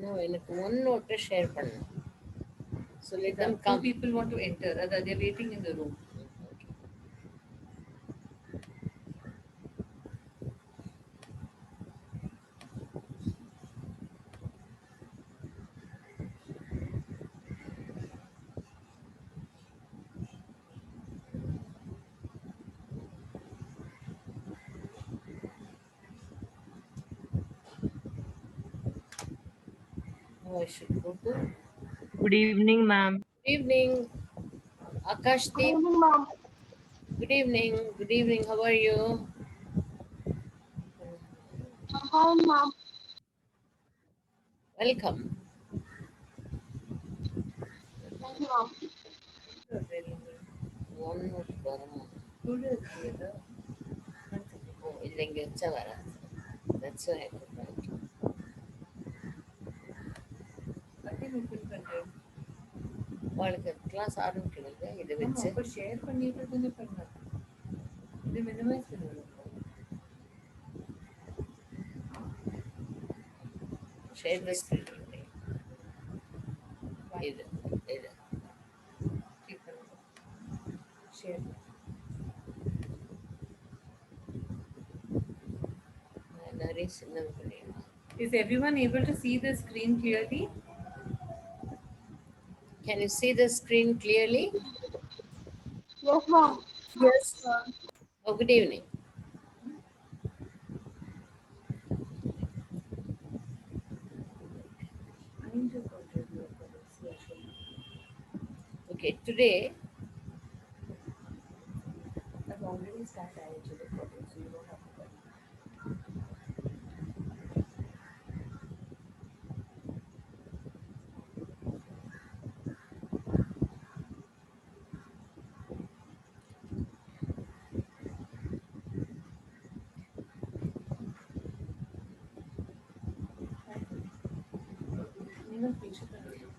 No, எனக்கு one note share பண்ணு. So let them Two come. people want to enter. They're waiting in the room. Oh, I should go to. Good evening, ma'am. Good evening, Akashdeep. Good evening, ma'am. Good evening. Good evening. How are you? Hi, ma'am. Welcome. Thank you, ma'am. One note வரணும். Oh, இல்லை இங்கே வச்சா வராது. That's why I could not. உங்களுக்கு class ஆரம்பிக்கணுங்க இதை வச்சு. அப்போ share பண்ணிட்டு தானே பண்ணலாம். இது மினிமைஸ் பண்ணணும். Share the screen. இது இது. Share. நிறைய சின்னது பண்ணிடலாம். Is everyone able to see the screen clearly? Can you see the screen clearly? Yes, ma'am. Yes, ma'am. Oh, good evening. Okay, today I've already started actually recording, so you don't have to worry.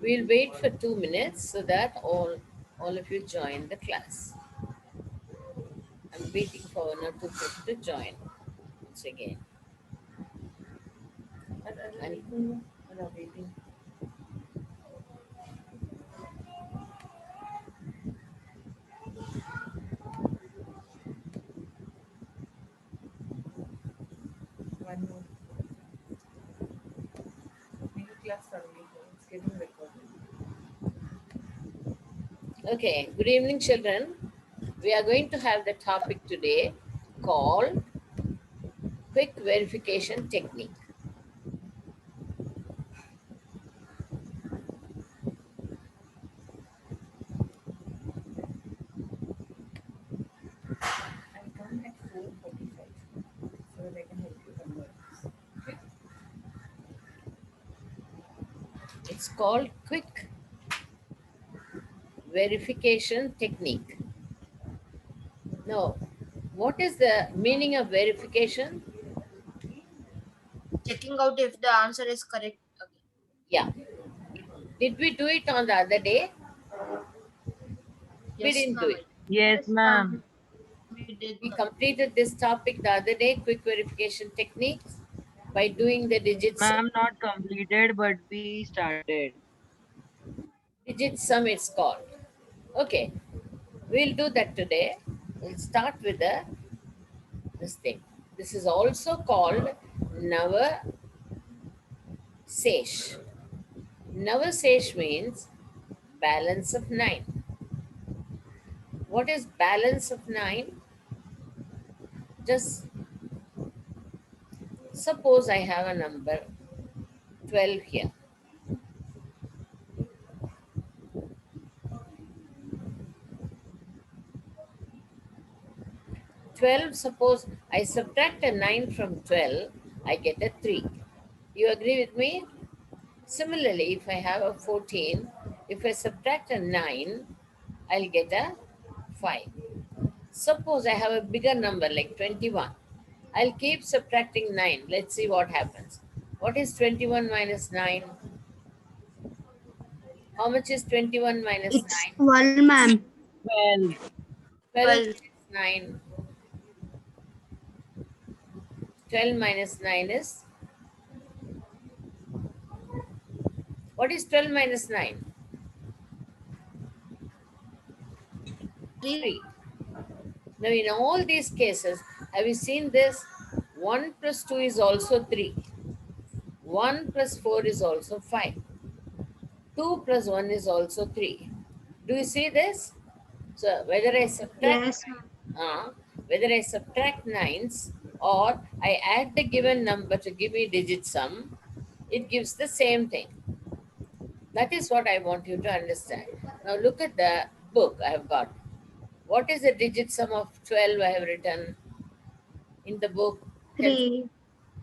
we'll wait for 2 minutes so that all of you join the class. I'm waiting for one or two people to join once again. And waiting. One more. New class suddenly. It's getting recorded. Okay, good evening, children. We are going to have the topic today called quick verification technique. I'll come at 4:45 so that I can help you convert this. Okay? It's called quick verification technique. Now, what is the meaning of verification? Checking out if the answer is correct. Okay. Yeah. Did we do it on the other day? We Yes, didn't do ma'am. it. Yes, ma'am. We did. We completed this topic the other day, quick verification techniques, by doing the digit sum. Ma'am, not completed, but we started. Digit sum it's called. Okay, we'll do that today. We'll start with this thing. This is also called Nava Sesh. Nava Sesh means balance of 9. What is balance of 9? Just suppose I have a number 12 here. 12, suppose I subtract a 9 from 12, I get a 3. You agree with me? Similarly, if I have a 14, if I subtract a 9, I'll get a 5. Suppose I have a bigger number like 21. I'll keep subtracting 9. Let's see what happens. What is 21 minus 9? How much is 21 minus It's 9? 12, ma'am. 12. 12 minus 9. 12 minus 9 is What is 12 minus 9? 3. Now, in all these cases, have you seen this? 1 plus 2 is also 3. 1 plus 4 is also 5. 2 plus 1 is also 3. Do you see this? So, whether I subtract Yes, ma'am. uh, whether I subtract nines or I add the given number to give me digit sum, it gives the same thing. That is what I want you to understand. Now look at the book I have got. What is the digit sum of 12 I have written in the book? Tell 3,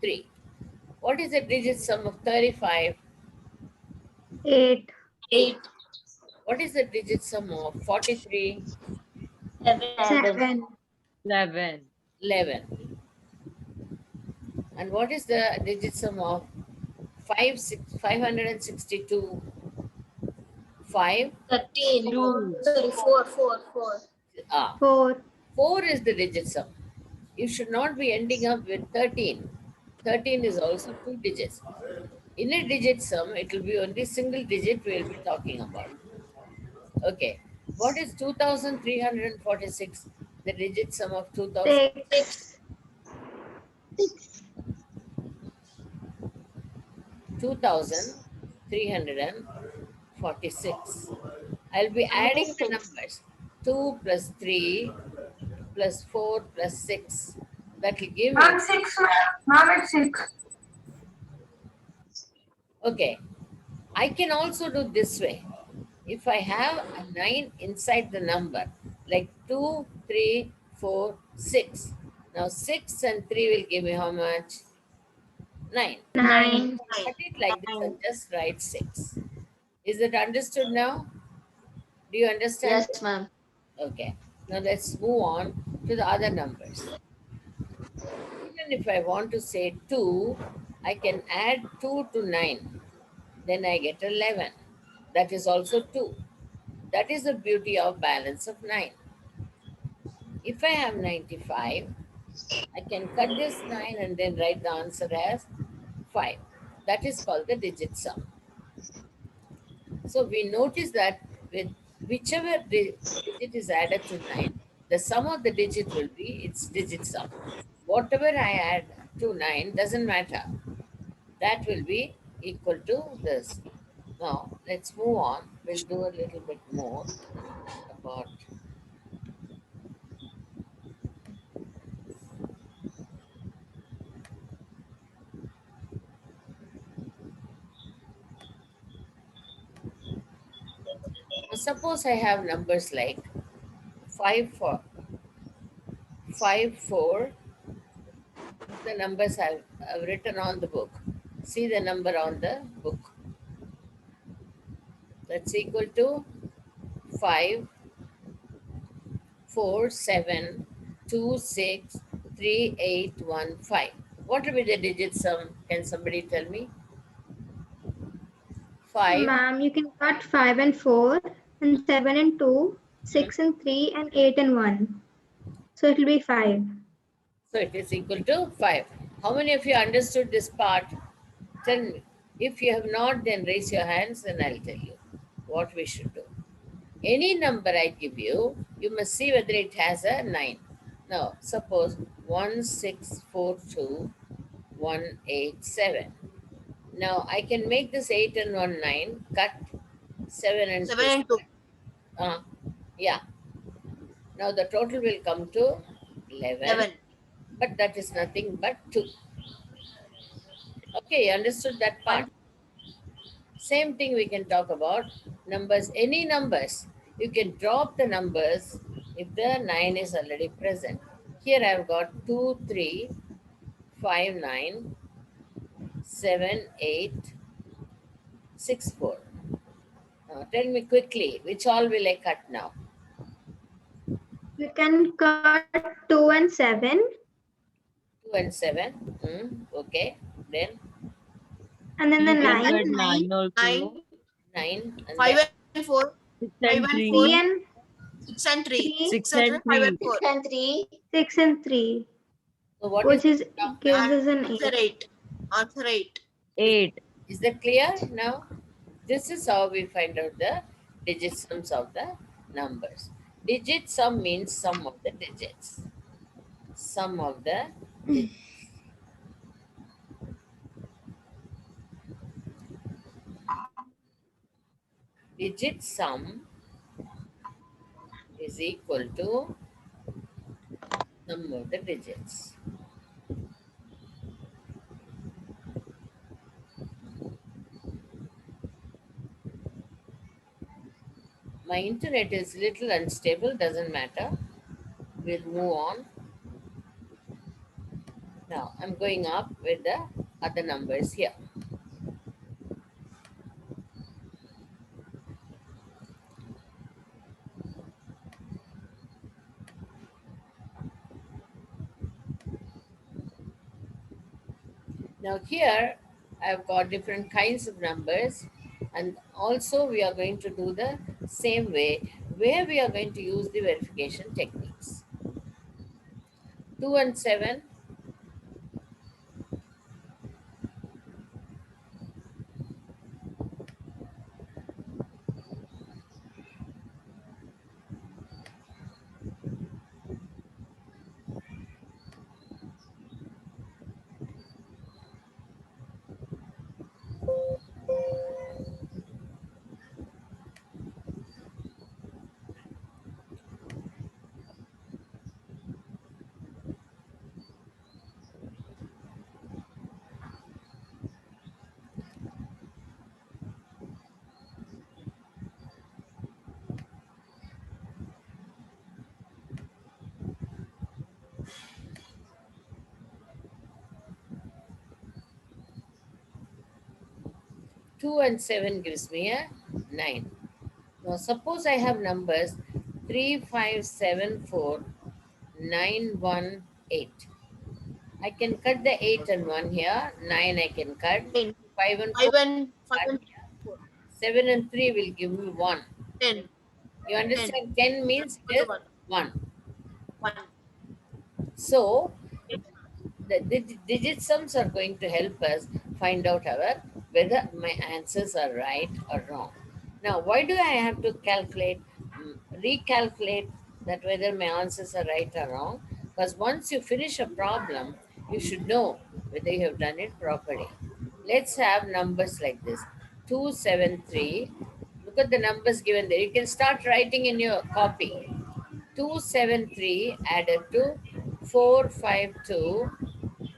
3. What is the digit sum of 35? 8, 8. What is the digit sum of 43? 7. 7, 11. 11. And what is the digit sum of 562? 5? 13. 2. Sorry, 4, 4, 4. Ah, 4, 4 is the digit sum. You should not be ending up with 13. 13 is also 2 digits. In a digit sum, it will be only single digit we will be talking about. Okay. What is 2346? The digit sum of 2000? 6. 6, 2346. I'll be adding the numbers. 2 plus 3 plus 4 plus 6. That will give me. Ma'am, 6, ma'am. Ma'am, it's 6. Okay. I can also do this way. If I have a 9 inside the number, like 2, 3, 4, 6. Now 6 and 3 will give me how much? 9. 9, 9. Cut it like this and just write 6. Is it understood now? Do you understand? Yes, ma'am. Okay. Now let's move on to the other numbers. Even if I want to say 2, I can add 2 to 9. Then I get 11. That is also 2. That is the beauty of balance of 9. If I have 95, I can cut this 9 and then write the answer as 5. That is called the digit sum. So we notice that with whichever digit is added to 9, the sum of the digit will be its digit sum. Whatever I add to 9 doesn't matter. That will be equal to this. Now let's move on. We'll do a little bit more about. Now, suppose I have numbers like 5, 4, 5, 4. The numbers I've written on the book. See the number on the book. That's equal to 5, 4, 7, 2, 6, 3, 8, 1, 5. What will be the digit sum? Can somebody tell me? 5. Ma'am, you can cut 5 and 4, and 7 and 2, 6 and 3, and 8 and 1. So it will be 5. So it is equal to 5. How many of you understood this part? Tell me. If you have not, then raise your hands and I'll tell you what we should do. Any number I give you, you must see whether it has a 9. Now, suppose 1642 187. Now, I can make this 8 and 1 9, cut 7 and 7 2. and 2. Yeah. Now, the total will come to 11, 11. but that is nothing but 2. Okay, you understood that part? Same thing we can talk about numbers, any numbers. You can drop the numbers if the 9 is already present. Here I have got 2, 3, 5, 9, 7, 8, 6, 4. Now tell me quickly, which all will I cut now? You can cut 2 and 7, 2 and 7. Okay. Then and then the You can 9, cut 9 also. 9 and 5 then and 4. 6 5 and and 3. 3 4. and 6 and 3. 3, 6 6 and and 5 and 3. 4. 6 and 3, so what is which is now? gives us an Answer 8. 8. Answer 8. 8. Is that clear now? This is how we find out the digit sums of the numbers. Digit sum means sum of the digits. Sum of the digits. Digit sum is equal to sum of the digits. My internet is little unstable, doesn't matter. We'll move on. Now I'm going up with the other numbers here. Now here I've got different kinds of numbers, and also we are going to do the same way where we are going to use the verification techniques. 2 and 7. 2 and 7 gives me a 9. Now suppose I have numbers 3, 5, 7, 4, 9, 1, 8. I can cut the 8 and 1 here, 9 I can cut, 9. 5 and 4 5 and 5 cut and here, 4. 7 and 3 will give me 1. 10. You understand? 10 means Equal it to is 1. 1. 1. So the digit sums are going to help us find out whether my answers are right or wrong. Now, why do I have to recalculate that whether my answers are right or wrong? Because once you finish a problem, you should know whether you have done it properly. Let's have numbers like this: 273. Look at the numbers given there. You can start writing in your copy. 273 added to 452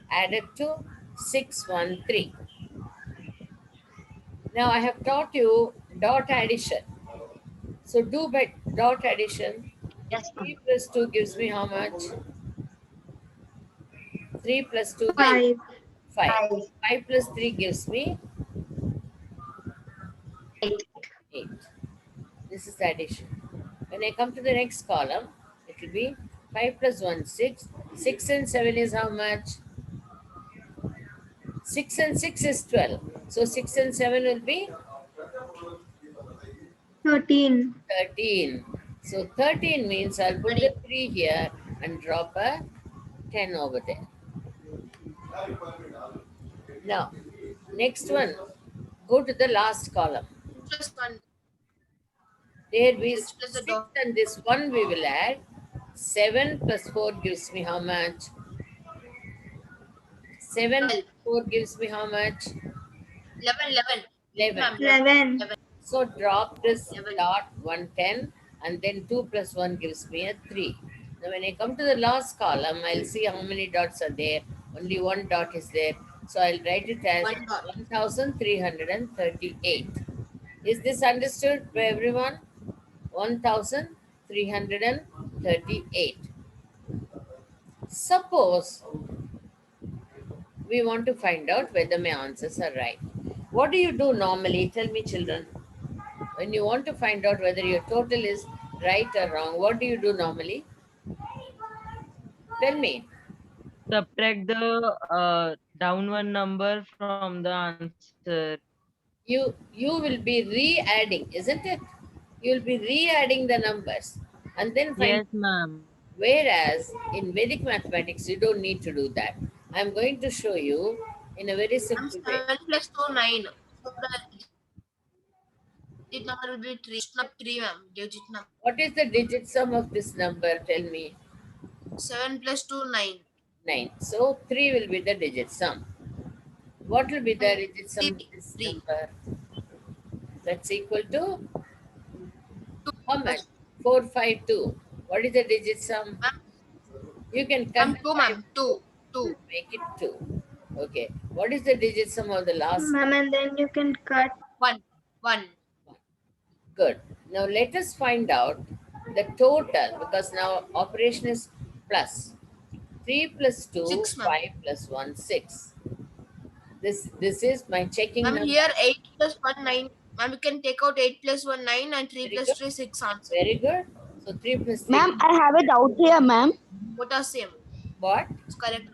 added to 613. Now I have taught you dot addition. So do by dot addition. Yes, 3 ma'am. plus 2 gives me how much? 3 plus 2 gives 5. 5. 5. 5. 5 plus 3 gives me 8. 8. This is the addition. When I come to the next column, it will be 5 plus 1, 6. 6 and 7 is how much? 6 and 6 is 12. So 6 and 7 will be 13. 13. So 13 means I'll put the 3 here and drop a 10 over there. Now, next one, go to the last column. Plus 1. There we Plus the 6 dot. and this 1 we will add. 7 plus 4 gives me how much? 7 plus 12. 4 gives me how much? 11. 11. 11. Ma'am, 11. 11. So drop this 11. dot 110 and then 2 plus 1 gives me a 3. Now when I come to the last column, I'll see how many dots are there. Only one dot is there. So I'll write it as 1 dot. 1338. Is this understood by everyone? 1338. Suppose we want to find out whether my answers are right. What do you do normally? Tell me, children. When you want to find out whether your total is right or wrong, what do you do normally? Tell me. Subtract the down one number from the answer. You will be re-adding, isn't it? You will be re-adding the numbers and then Yes, find. ma'am. Whereas in Vedic mathematics, you don't need to do that. I'm going to show you in a very Ma'am, simple way. 7 plus 2, 9. So the digit sum is 9. Digit number will be 3. Not 3, ma'am. Digit number. What is the digit sum of this number? Tell me. 7 plus 2, 9. 9. So 3 will be the digit sum. What will be the digit sum of 3. this 3. number? That's equal to 2 how much? plus 452. What is the digit sum? ma'am. You can cut Ma'am, the 2, 5 ma'am. 2. 2. make it 2. Okay. What is the digit sum of the last Ma'am, and then you can cut 1. 1. one? Good. Now let us find out the total because now operation is plus. 3 plus 2, 6, ma'am. 5 plus 1, 6. This is my checking Ma'am, number. here 8 plus 1, 9. Ma'am, you can take out 8 plus 1, 9 and 3 Very plus good. 3, 6 answer. Very good. So 3 plus 3. Ma'am, I have a doubt here, ma'am. Both are same. What? It's correct.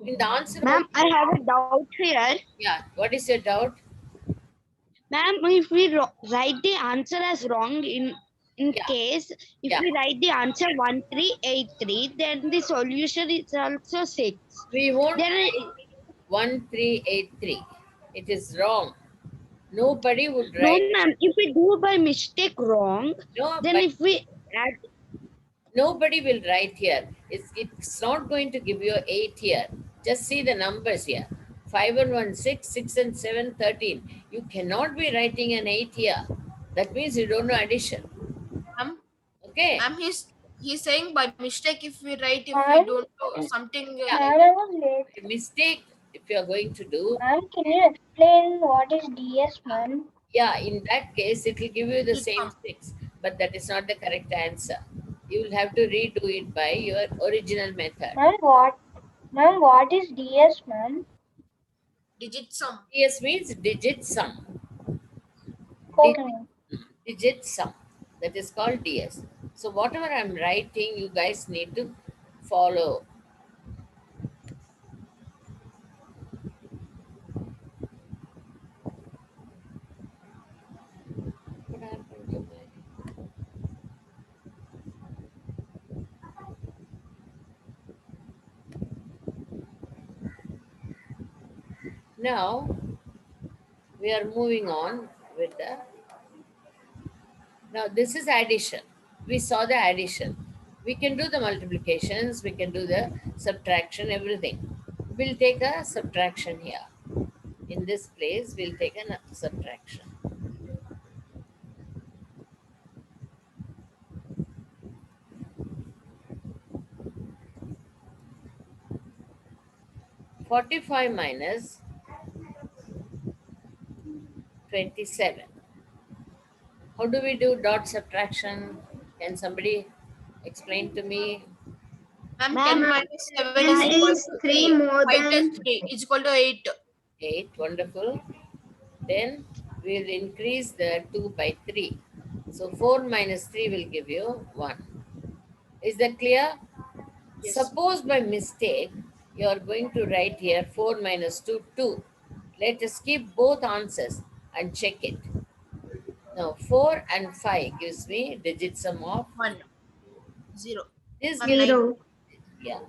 In the answer Ma'am, only. I have a doubt here. Yeah. What is your doubt? Ma'am, if we write the answer as wrong in Yeah. case, if Yeah. we write the answer 1383, then the solution is also 6. We won't Then write 1383. It is wrong. Nobody would no, write. ma'am, if we do by mistake wrong, No, then but if we add, nobody will write here. It's not going to give you 8 here. Just see the numbers here. 5 and 1, 6, 6 and 7, 13. You cannot be writing an 8 here. That means you don't know addition. Ma'am, Okay? ma'am, he's saying by mistake if we write, if we Ma'am? don't know something Yeah. like Ma'am, I was late. A mistake, if you are going to do, Ma'am, can you explain what is DS, ma'am? yeah, in that case, it will give you the digit same sum. 6. But that is not the correct answer. You will have to redo it by your original method. Ma'am, what is DS, ma'am? Digit sum. DS means digit sum. Okay, ma'am. Digit sum. That is called DS. So whatever I'm writing, you guys need to follow. What happened to my... Now we are moving on with the... Now this is addition. We saw the addition. We can do the multiplications, we can do the subtraction, everything. We'll take a subtraction here. In this place, we'll take a subtraction. "45 minus 27. How do we do dot subtraction? Can somebody explain to me? Ma'am, Ma'am, 10 minus 7 is 10 equal is to 3 3. more 5 plus than 3 is equal to 8. 8. Wonderful. Then we'll increase the 2 by 3. So 4 minus 3 will give you 1. Is that clear? Yes. Suppose by mistake you are going to write here 4 minus 2, 2. Let us keep both answers and check it. Now 4 and 5 gives me digit sum of 1. 0. this. Ma'am, 9. 0. Yeah.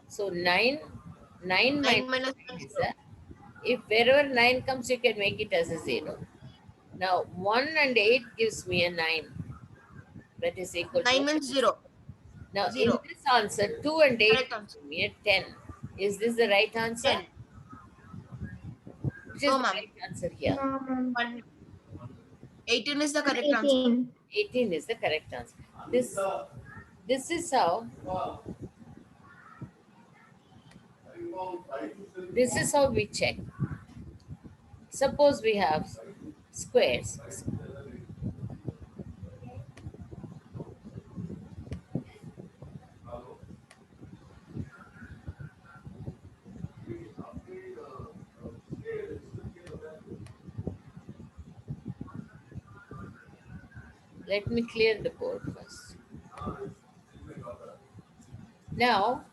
So 9 9 minus minus 9 1, is 0. a, if wherever 9 comes, you can make it as a 0. Now 1 and 8 gives me a 9. That is equal 9 to... means 0. Now in 0. this answer, 2 and 8 Correct gives answer. me a 10. Is this the right answer? 10. Which is No, the ma'am. right answer here? No, ma'am. 1. 18 is the correct answer. 18. 18 is the correct answer. This is how we check. Suppose we have squares. Let me clear the board first. Now,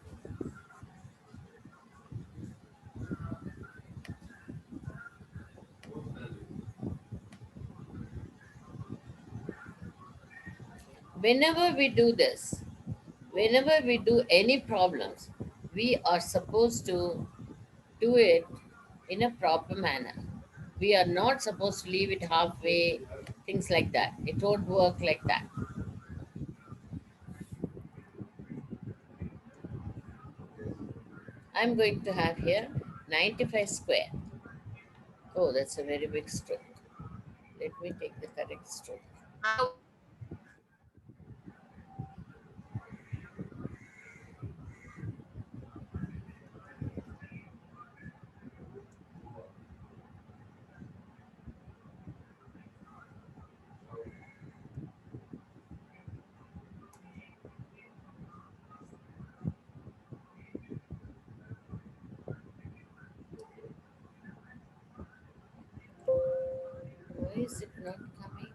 whenever we do this, whenever we do any problems, we are supposed to do it in a proper manner. We are not supposed to leave it halfway, things like that. It won't work like that. I'm going to have here 95 square. Oh, that's a very big stroke. Let me take the correct stroke. Now, Why is it not coming?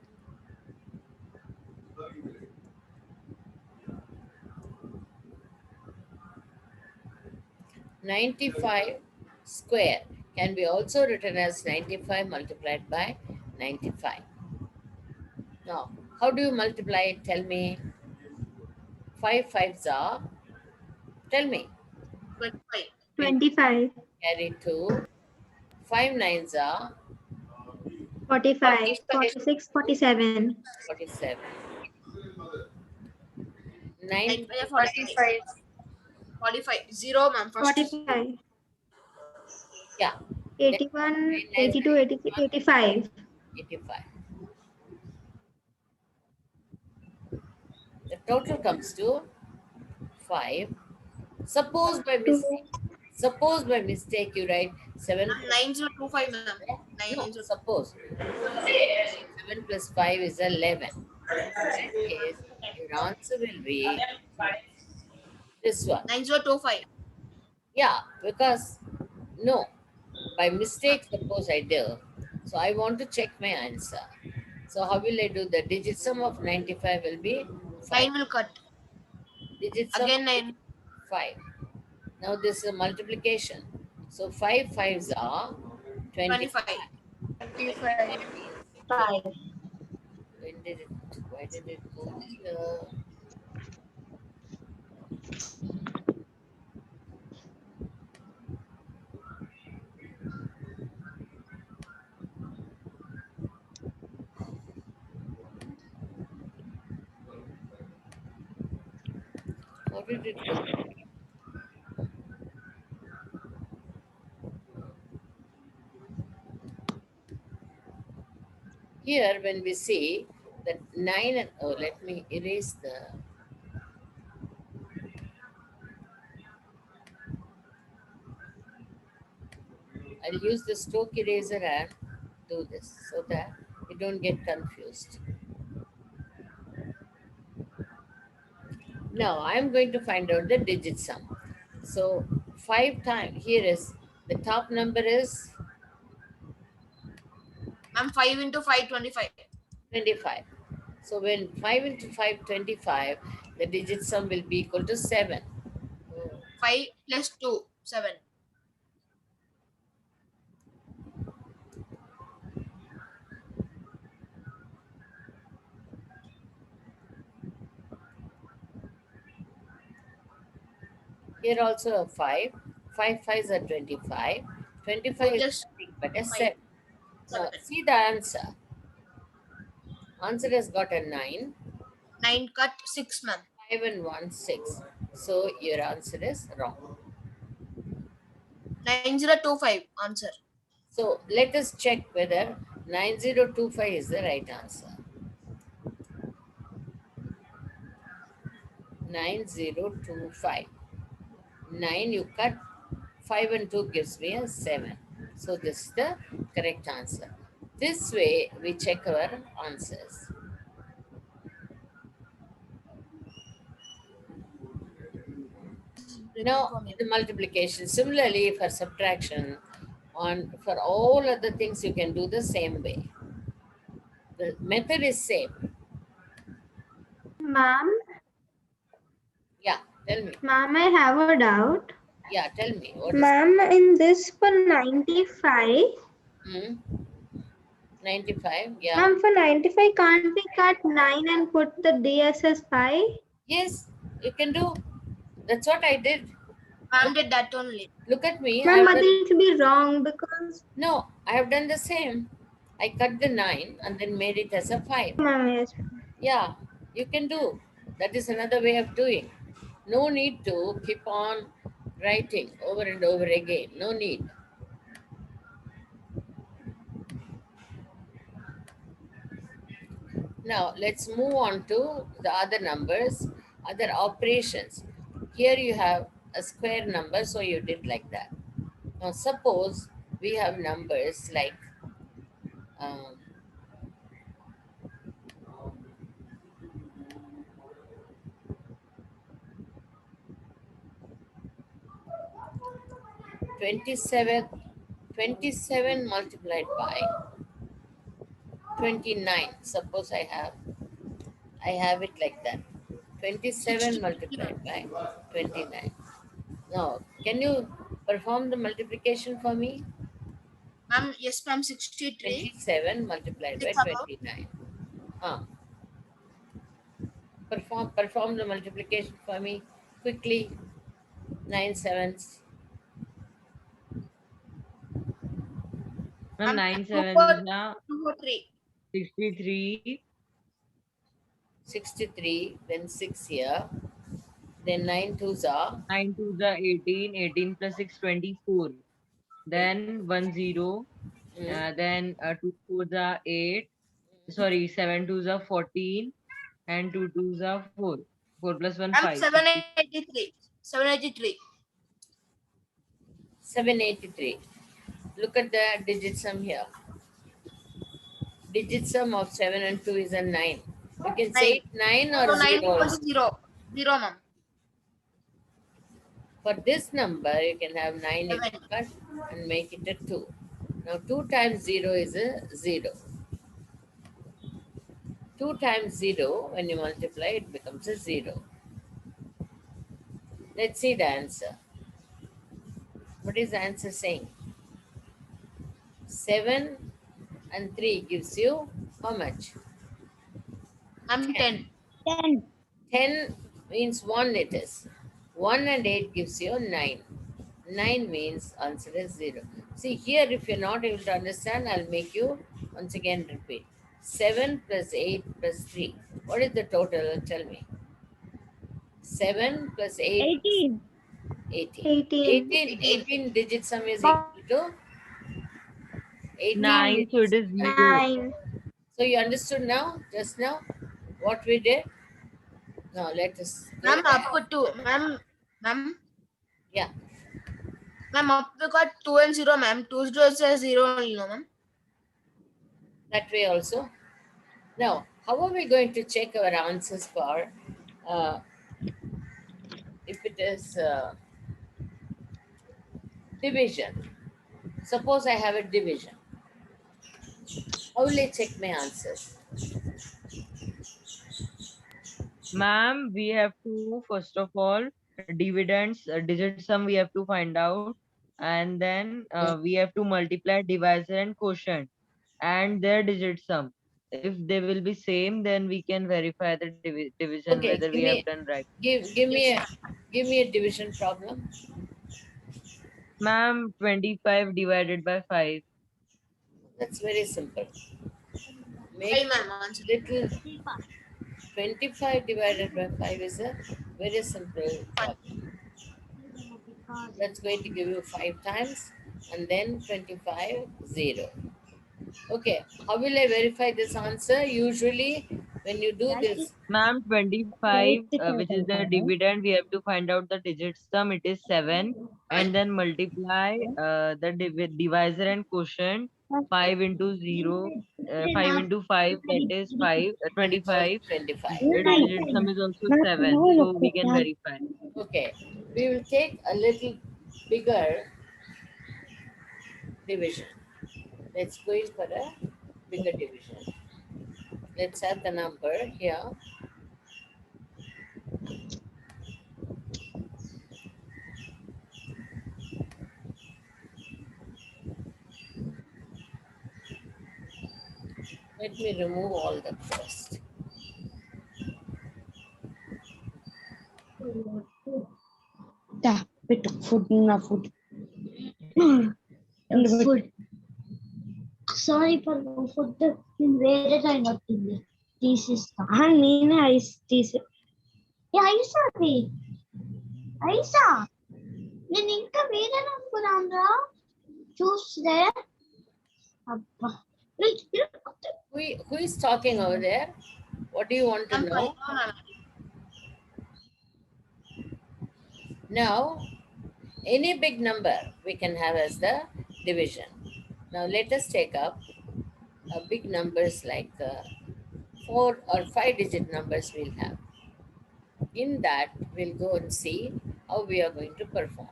"95 square" can be also written as 95 multiplied by 95. Now, how do you multiply it? Tell me. 5 fives are, tell me, 25. 25, carry 2. 5 nines are 45, 46, 47, 47. 9 9 by 45. 45. 0, ma'am. First. 45, yeah, then 81, 9 nines 82, are 83, 85, 85. The total comes to 5. Two. Suppose by mistake you write 7 Ma'am, plus 9025, ma'am. no, 90. suppose 7 plus 5 is 11. In that case, your answer will be this one. 9025. Yeah, because no, by mistake, suppose I do. So I want to check my answer. So how will I do? The digit sum of 95 will be 5. 9 will cut. Digit sum Again of 9. 5. Now this is a multiplication. So 5 fives are 25. 25. 5. When did it, why did it go here? How did it go? Here, when we see that 9 and oh, let me erase the. I'll use the stroke eraser and do this so that you don't get confused. Now I'm going to find out the digit sum. So 5 times, here is the top number is Ma'am, 5 into 5, 25. 25. So when 5 into 5, 25, the digit sum will be equal to 7. 5 plus 2, 7. Here also a 5. 5 fives are 25. 25 is Just nothing but a 5, 7. Now 7. see the answer. Answer has got a 9. 9 cut 6, ma'am. 5 and 1, 6. So your answer is wrong. 9025 answer. So let us check whether 9025 is the right answer. 9025. 9 you cut, 5 and 2 gives me a 7. So this is the correct answer. This way we check our answers. Now the multiplication. Similarly for subtraction, for all other things you can do the same way. The method is same. Ma'am, Yeah, tell me. ma'am, I have a doubt. Yeah, tell me. What is Ma'am, in this for 95, 95? Yeah. ma'am, for 95, can't we cut 9 and put the DSS 5? Yes, you can do. That's what I did. Ma'am did that only. Look at me. Ma'am, but it will be wrong because No, I have done the same. I cut the 9 and then made it as a 5. ma'am, yes. Yeah, you can do. That is another way of doing. No need to keep on writing over and over again. No need. Now let's move on to the other numbers, other operations. Here you have a square number, so you did like that. Now suppose we have numbers like um, 27, 27 multiplied by 29. Suppose I have it like that. 27 multiplied by 29. Now, can you perform the multiplication for me? Ma'am, yes, ma'am, 63. 27 multiplied by It's about 29. Ah, perform the multiplication for me quickly. 9 sevens. Ma'am, Ma'am, 9 2 sevens for are 2 for 3. 63. 63, then 6 here, then 9 twos are 9 to the 18. 18 plus 6, 24. Then 1 0. mm, Then 2 4s are 8. Sorry, 7 twos are 14. And 2 twos are 4. 4 plus 1, Ma'am, 5. 783. 783. 783. Look at the digit sum here. Digit sum of 7 and 2 is a 9. You can say 9. it 9 or So 9 0 equals also. to 0. 0, ma'am. For this number, you can have 9 you 7. can cut and make it a 2. Now 2 times 0 is a 0. 2 times 0, when you multiply, it becomes a 0. Let's see the answer. What is the answer saying? 7 and 3 gives you how much? Ma'am, 10. 10. 10 means 1 it is. 1 and 8 gives you 9. 9 means answer is 0. See here, if you're not able to understand, I'll make you once again repeat. 7 plus 8 plus 3. What is the total? Tell me. 7 plus 8 plus 18. 18. 18. 18 digit sum is equal to 18 9, so it digits. is 0. 9. So you understood now, just now, what we did? Now let us go Ma'am, back. up to ma'am, Yeah, ma'am, up we got 2 and 0, ma'am. 2 zeros is 0 only, no, ma'am. that way also. Now, how are we going to check our answers for uh, if it is division? Suppose I have a division. How will I check my answers? Ma'am, we have to, first of all, dividends, digit sum we have to find out. And then we have to multiply divisor and quotient and their digit sum. If they will be same, then we can verify the division Okay, whether we have done right. give me a division problem. Ma'am, 25 divided by 5. That's very simple. Make Hi, ma'am, answer. little 25 divided by 5 is a very simple problem. That's going to give you 5 times and then 25, 0. Okay, how will I verify this answer? Usually, when you do this, Ma'am, 25, which is the dividend, we have to find out the digit sum. It is 7. And then multiply the divisor and quotient. 5 into 0, 5 into 5, that is 5, equals 25. 25. The digit sum is also 7. So we can verify. Okay, we will take a little bigger division. Let's go in for a bigger division. Let's have the number here. Let me remove all the first. Yeah. food na food. Food. Sorry for food. వేరే time వచ్చింది తీసిస్తా నేనే ice తీసి ice అది ఐసా నేను ఇంకా వేరే అనుకున్నాను చూస్తే అబ్బా Who is talking over there? What do you want to know? Now, any big number we can have as the division. Now, let us take up big numbers like 4 or 5 digit numbers we'll have. In that, we'll go and see how we are going to perform.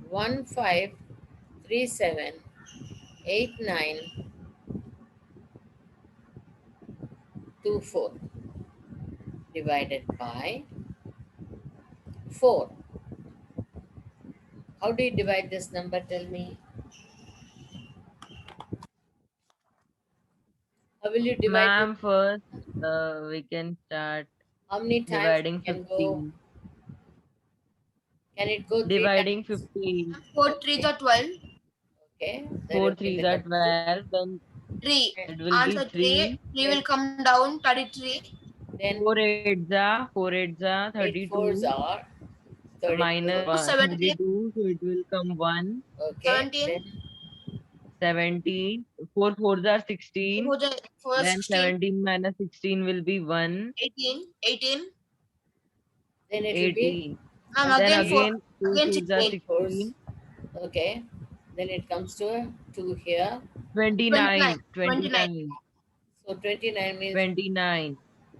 One, 5, 3, 7, 8, 9, 2, 4 divided by 4. How do you divide this number? Tell me. How will you divide Ma'am, it? first we can start How many times dividing it can go? 15. Can it go 3 Dividing times? 15. 4 3s are 12. Okay. That 4 will be 3s the are 12. Then 3. it will be Answer 3. 3. 3 will come down. 33. Then 4 8s are 8 fours 32. are Minus 32. 17. 32. So it will come 1. Okay. 17. Then 17. 4 4s are 16. 4 Then 16. 17 minus 16 will be 1. 18. 18. then it will be 18. Ma'am, And then again 4. again 2 Again 2s are 16. fours. 16. Okay. Then it comes to 2 here. 29. 29. 29. So 29 means 29.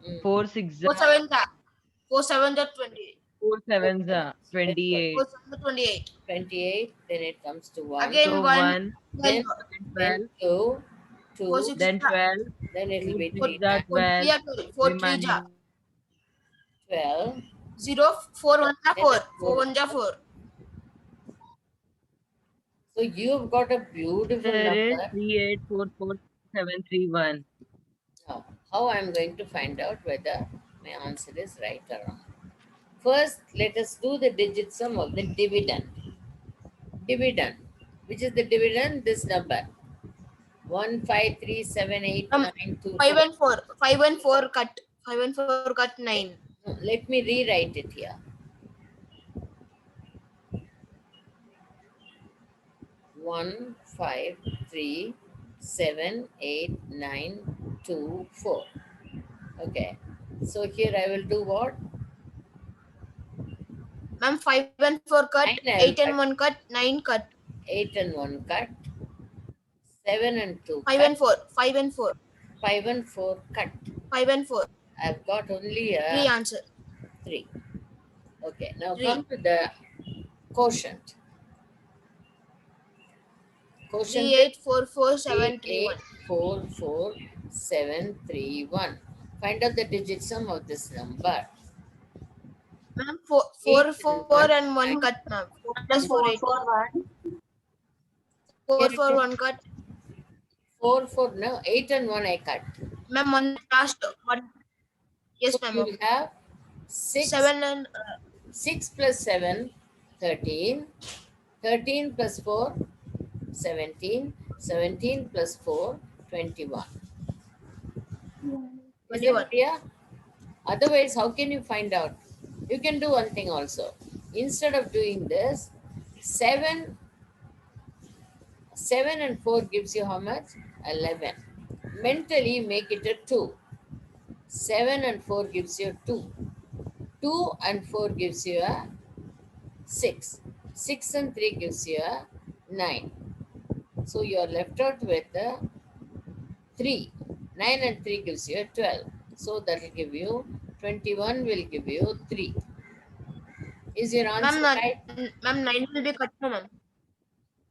mm, 4 6 4 7s are 4 7s are 20. 4 4 7s are sevens. Very good. 28. 4 7s are 28. 28. Then it comes to 1. Again So 1. 1, Then, 12. then 12, 2. 4 2. 6 then are 12, Then it will 4 be 6 3 are times. 4 3 12, are 12. 4 3s remaining are 12. 0. 4 1s are Then 4. a 4 4. 1s are 4. So you've got a beautiful answer is number. 3844731. Now, how I'm going to find out whether my answer is right or wrong. First, let us do the digit sum of the dividend. Dividend. Which is the dividend? This number. 1, 5, 3, 7, 8, 9, 2, 5 4. and 4. 5 and 4 cut. 5 and 4 cut 9. No, let me rewrite it here. 1, 5, 3, 7, 8, 9, 2, 4. Okay. So here I will do what? Ma'am, 5 and 4 cut. 9 I 8 will and cut. 1 cut. 9 cut. 8 and 1 cut. 7 and 2 5 cut. and 4. 5 and 4. 5 and 4 cut. 5 and 4. I've got only 3 a answer. 3. Okay. Now 3. come to the quotient. 3 Quotient 8 4 4 7 3 1. 3844 Find out the digit sum of this number. Ma'am, 4 8 4 and 1 and 1 cut. Ma'am, 4 plus 4 8. 4 Here 4 it is 1 cut. 4, 4. No, 8 and 1 I cut. Ma'am, one last one. Yes, So ma'am. you will have 6, 7 and 6 plus 7, 13. 13 plus 4, 17. 17 plus 4, 21. Is that 21. clear? Otherwise, how can you find out? You can do one thing also. Instead of doing this, 7 and 4 gives you how much? 11. Mentally make it a 2. 7 and 4 gives you 2. 2 and 4 gives you a 6. 6 and 3 gives you a 9. So you are left out with a 3. 9 and 3 gives you a 12. So that will give you 21 will give you 3. Is your answer right? Ma'am, 9 will be cut, ma'am.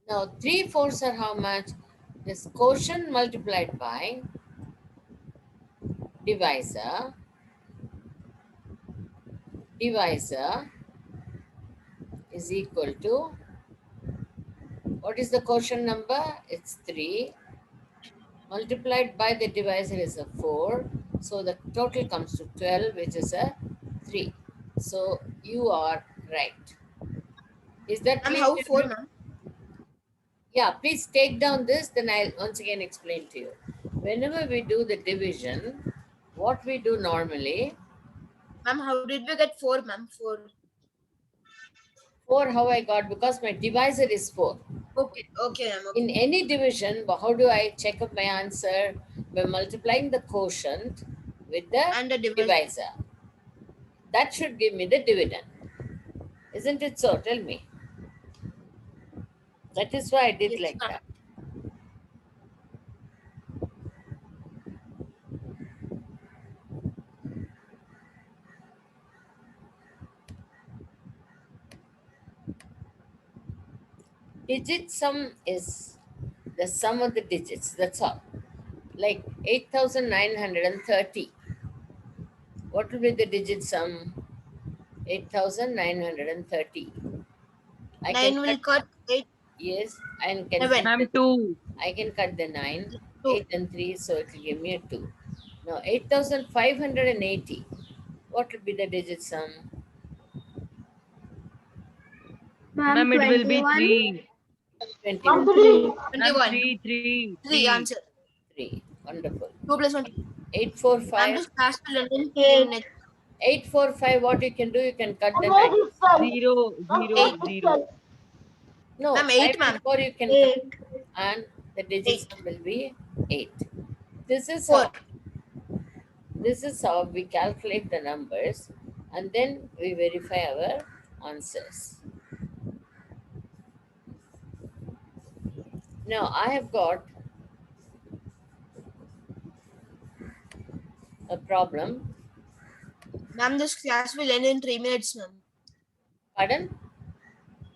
Now 3 fourths are how much? This quotient multiplied by divisor. Divisor is equal to, what is the quotient number? It's 3. multiplied by the divisor is a 4. So the total comes to 12, which is a 3. So you are right. Is that Ma'am, clear? how 4, Children? ma'am? Yeah, please take down this, then I'll once again explain to you. Whenever we do the division, what we do normally, Ma'am, how did we get 4, ma'am? 4. 4 how I got, because my divisor is 4. Okay, okay, ma'am. In Okay. any division, how do I check up my answer? By multiplying the quotient with the And the divisor. divisor. That should give me the dividend. Isn't it so? Tell me. That is why I did Yes, like ma'am. that. Digit sum is the sum of the digits. That's all. Like 8,930. What will be the digit sum? 8,930. I can 9 will cut, cut 8, yes, and can 7. cut Ma'am, the, 2. I can cut the 9, 2. 8 and 3, so it will give me a 2. Now 8,580. What will be the digit sum? Ma'am, Ma'am, it will be 21 3. 21. and 3. Ma'am, 21. 3, 3, 3 3. answer. 3. Wonderful. 2 plus 1. Ma'am, 845. this class will end in 3 8. minutes. 845, what you can do, you can cut the 9. 0, 0, 8. 0. No, Ma'am, 5 8, and ma'am. 4 you can cut, 8. and the digit 8. sum will be 8. This is 4. how we calculate the numbers, and then we verify our answers. Now I have got a problem. Ma'am, this class will end in 3 minutes, ma'am. Pardon?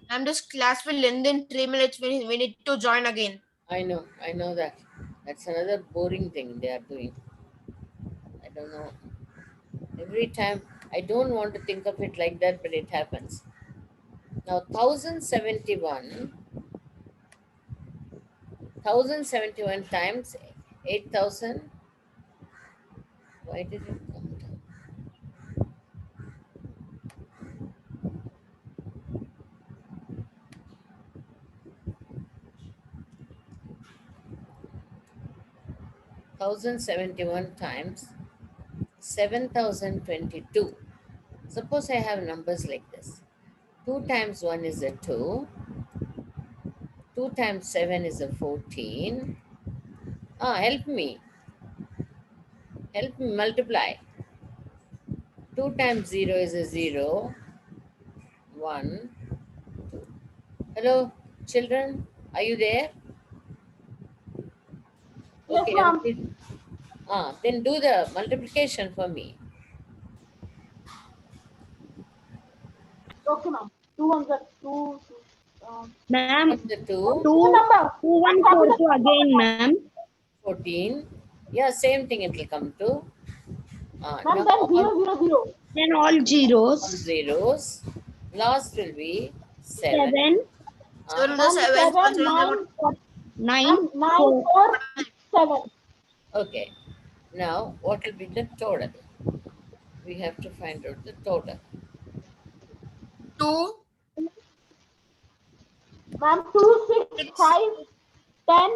Ma'am, this class will end in 3 minutes. We need to join again. I know that. That's another boring thing they are doing. I don't know. Every time I don't want to think of it like that, but it happens. Now 1071 times 8,000. Why did it come down? 1071 times 7,022. Suppose I have numbers like this. 2 times 1 is a 2. 2 times 7 is a 14. Help me. Help me multiply. 2 times 0 is a 0. 1. Hello, children. Are you there? Okay, everybody. Then do the multiplication for me. Okay, ma'am. 200, 2, Ma'am, From the 2, 2142 again, ma'am. 14. Yeah, same thing it will come to. ma'am, Now then all 0, 0, 0. Then all zeros. zeros. Last will be 7. 7, 7 Uh, plus Ma'am, 7. 7, 9, 9, 9, 4. 4, 7. okay. Now, what will be the total? We have to find out the total. 2, Ma'am, 2, 6, 6. 5, 10.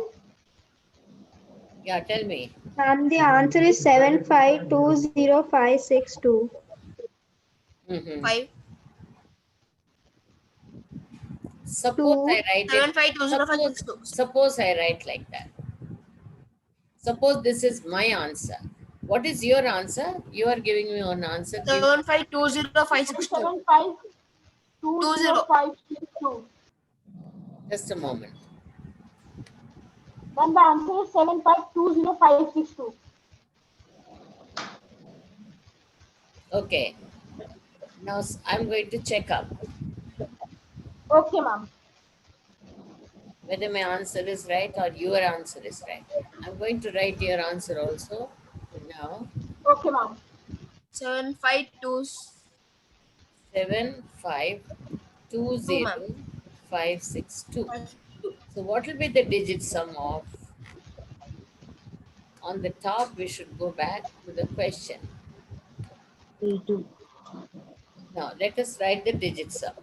Yeah, tell me. Ma'am, the answer is 7520562. Mm-hmm. 5. Suppose 2. I write 7, it. 5, 2, 0, 5, Suppose, 6, 2. suppose I write like that. Suppose this is my answer. What is your answer? You are giving me one answer. Give 7, 5, 2, 0, 5, 6, 2. 7, 5, 2, 2, 0, 0. 5, 6, 2. just a moment. Then the answer is 7, 5, 2, 0, 5, 6, 2. Okay. Now I'm going to check up Okay, ma'am. whether my answer is right or your answer is right. I'm going to write your answer also now. Okay, ma'am. 7, 5, 2, 7520562. 2, ma'am. So what will be the digit sum of on the top, we should go back to the question. A2. Now, let us write the digits up.